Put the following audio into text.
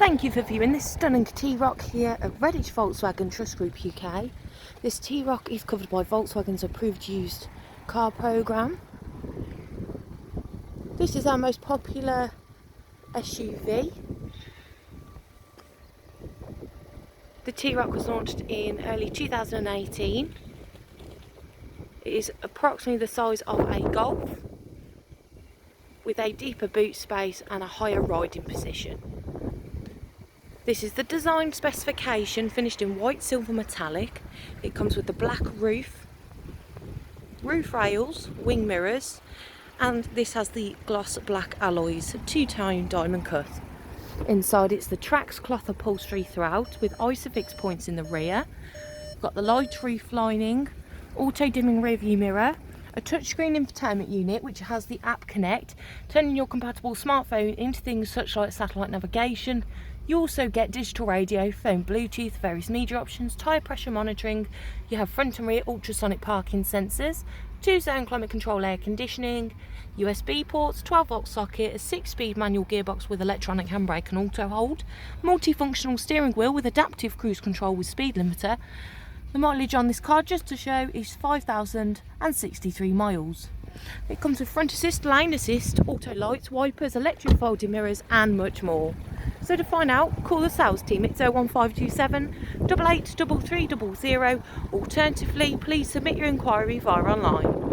Thank you for viewing this stunning T-Roc here at Redditch Volkswagen Trust Group UK. This T-Roc is covered by Volkswagen's approved used car programme. This is our most popular SUV. The T-Roc was launched in early 2018. It is approximately the size of a Golf, with a deeper boot space and a higher riding position. This is the design specification, finished in white silver metallic. It comes with the black roof rails, wing mirrors, and this has the gloss black alloys, two-tone diamond cut. Inside it's the Trax cloth upholstery throughout with Isofix points in the rear. Got the light roof lining, auto dimming rear view mirror, a touchscreen infotainment unit which has the app Connect, turning your compatible smartphone into things such like satellite navigation. You also get digital radio, phone Bluetooth, various media options, tyre pressure monitoring. You have front and rear ultrasonic parking sensors, 2-zone climate control air conditioning, USB ports, 12-volt socket, a 6-speed manual gearbox with electronic handbrake and auto hold, multifunctional steering wheel with adaptive cruise control with speed limiter. The mileage on this car, just to show, is 5,063 miles. It comes with front assist, lane assist, auto lights, wipers, electric folding mirrors and much more. So to find out, call the sales team. It's 01527 88 3300. Alternatively, please submit your inquiry via online.